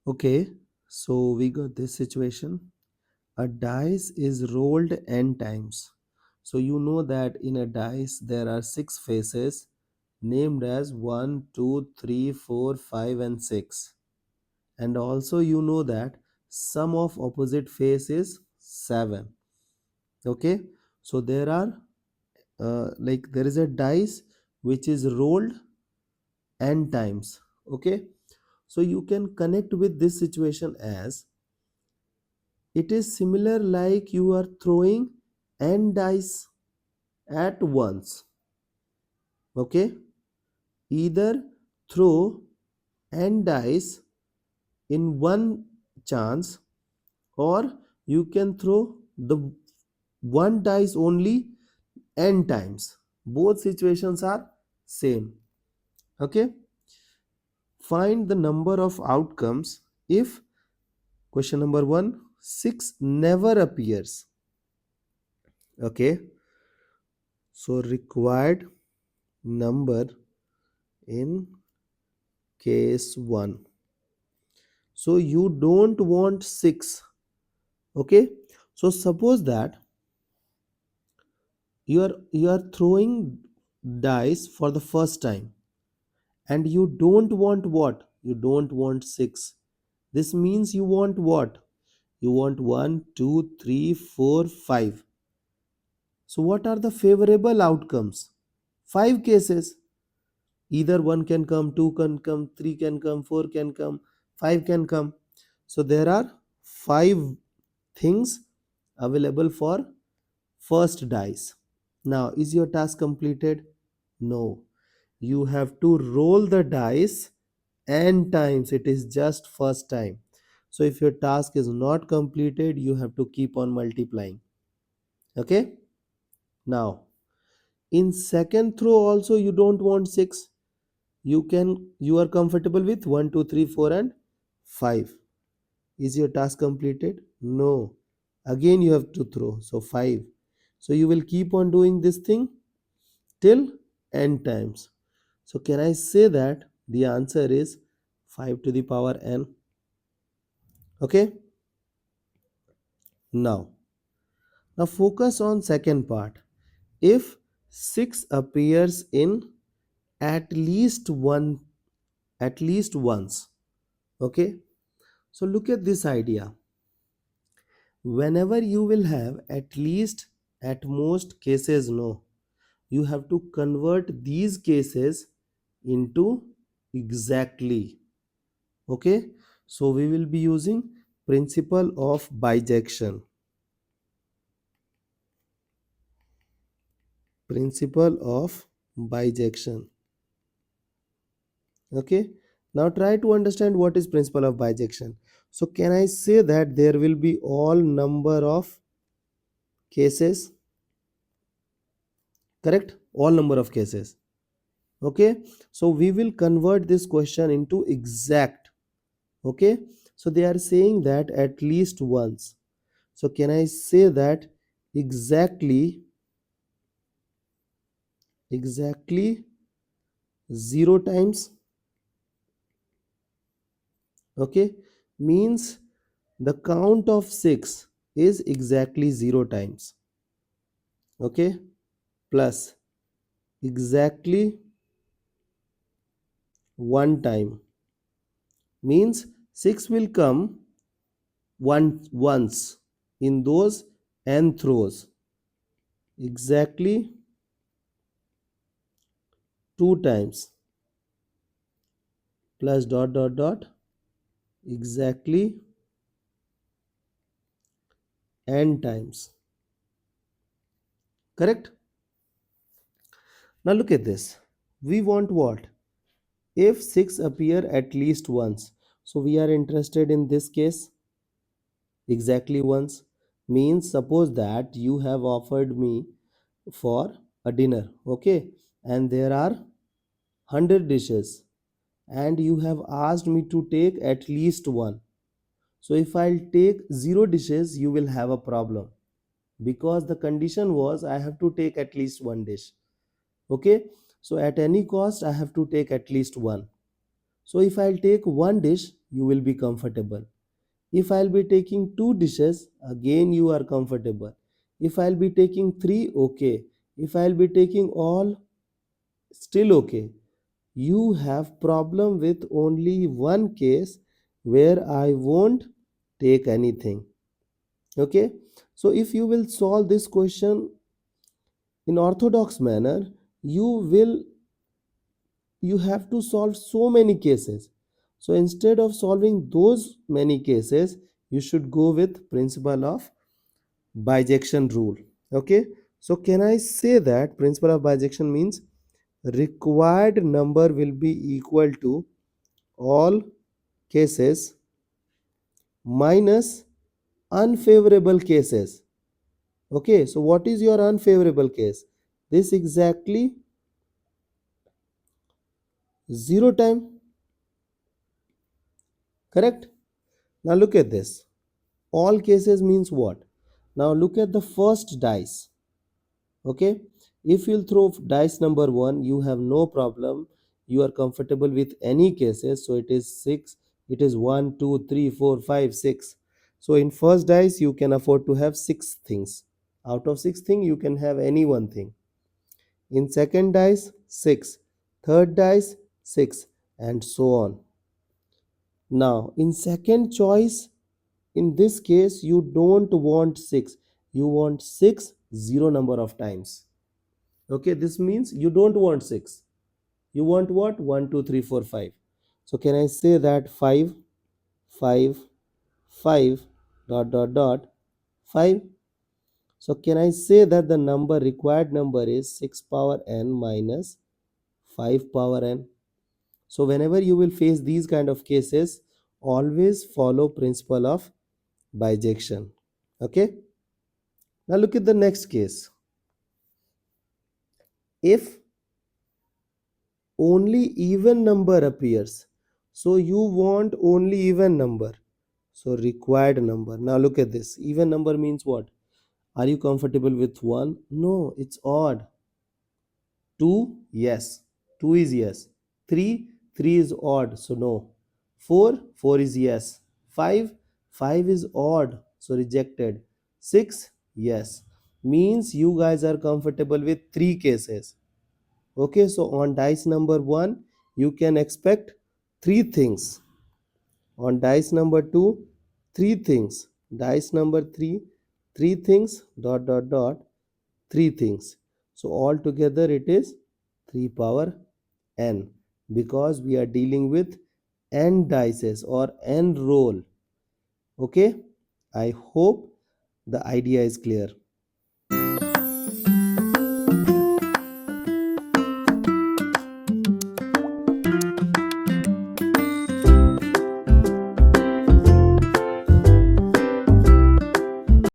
Okay, so we got this situation. A dice is rolled n times. So you know that in a dice there are six faces named as 1, 2, 3, 4, 5, and 6. And also you know that sum of opposite face is 7. Okay, so there are there is a dice which is rolled n times. Okay, so you can connect with this situation as it is similar like you are throwing n dice at once. Okay, either throw n dice in one chance, or you can throw the one dice only n times. Both situations are same. Okay, find the number of outcomes if question number 1 6 never appears. Okay, so required number in case 1. So you don't want 6. Okay, so suppose that you are throwing dice for the first time, and you don't want what? You don't want 6. This means you want what? You want 1, 2, 3, 4, 5. So what are the favorable outcomes? 5 cases. Either 1 can come, 2 can come, 3 can come, 4 can come, 5 can come. So there are 5 things available for first dice. Now, is your task completed? No. You have to roll the dice n times. It is just first time. So if your task is not completed, you have to keep on multiplying. Okay? Now, in second throw also you don't want 6. You are comfortable with 1, 2, 3, 4, and 5. Is your task completed? No. Again you have to throw. So 5. So you will keep on doing this thing till n times. So can I say that the answer is 5 to the power n? Okay. Now focus on second part. If 6 appears in at least once. Okay. So look at this idea. Whenever you will have at least, at most cases, no, you have to convert these cases into exactly. Okay, so we will be using principle of bijection. Principle of bijection. Okay, now try to understand what is principle of bijection. So can I say that there will be all number of cases? Correct, all number of cases. Okay, so we will convert this question into exact. Okay, so they are saying that at least once. So can I say that exactly 0 times? Okay, means the count of 6 is exactly 0 times. Okay, plus exactly 1 time, means 6 will come once in those n throws. Exactly 2 times, plus dot dot dot, exactly n times. Correct? Now look at this. We want what? If 6 appear at least once. So we are interested in this case. Exactly once means suppose that you have offered me for a dinner. Okay. And there are 100 dishes. And you have asked me to take at least one. So if I'll take 0 dishes, you will have a problem. Because the condition was I have to take at least one dish. Okay, so at any cost I have to take at least one. So if I'll take one dish, you will be comfortable. If I'll be taking 2 dishes, again you are comfortable. If I'll be taking 3, okay. If I'll be taking all, still okay. You have problem with only one case where I won't take anything. Okay. So if you will solve this question in orthodox manner, you have to solve so many cases. So instead of solving those many cases, you should go with principle of bijection rule. Okay, so can I say that principle of bijection means required number will be equal to all cases minus unfavorable cases. Okay, so what is your unfavorable case? This exactly 0 time, correct? Now look at this. All cases means what? Now look at the first dice. Okay, if you'll throw dice number 1, you have no problem, you are comfortable with any cases. So it is 6, it is 1 2 3 4 5 6. So in first dice you can afford to have 6 things. Out of 6 things you can have any one thing. In second dice 6, third dice 6, and so on. Now in second choice, in this case you don't want 6, you want 6 zero number of times. Okay, this means you don't want 6, you want what? 1 2 3 4 5. So can I say that 5 5 5 dot dot dot 5? So can I say that the number required number is 6 power n minus 5 power n? So whenever you will face these kind of cases, always follow principle of bijection. Okay, now look at the next case. If only even number appears, so you want only even number, so required number. Now look at this. Even number means what? Are you comfortable with 1? No, it's odd. 2, yes, 2 is yes. 3, 3 is odd, so no. 4, 4 is yes. 5, 5 is odd, so rejected. 6, yes. Means you guys are comfortable with 3 cases. Okay, so on dice number 1 you can expect 3 things. On dice number 2, 3 things. Dice number 3, 3 things dot dot dot 3 things. So altogether it is 3 power n, because we are dealing with n dices or n roll. Okay, I hope the idea is clear.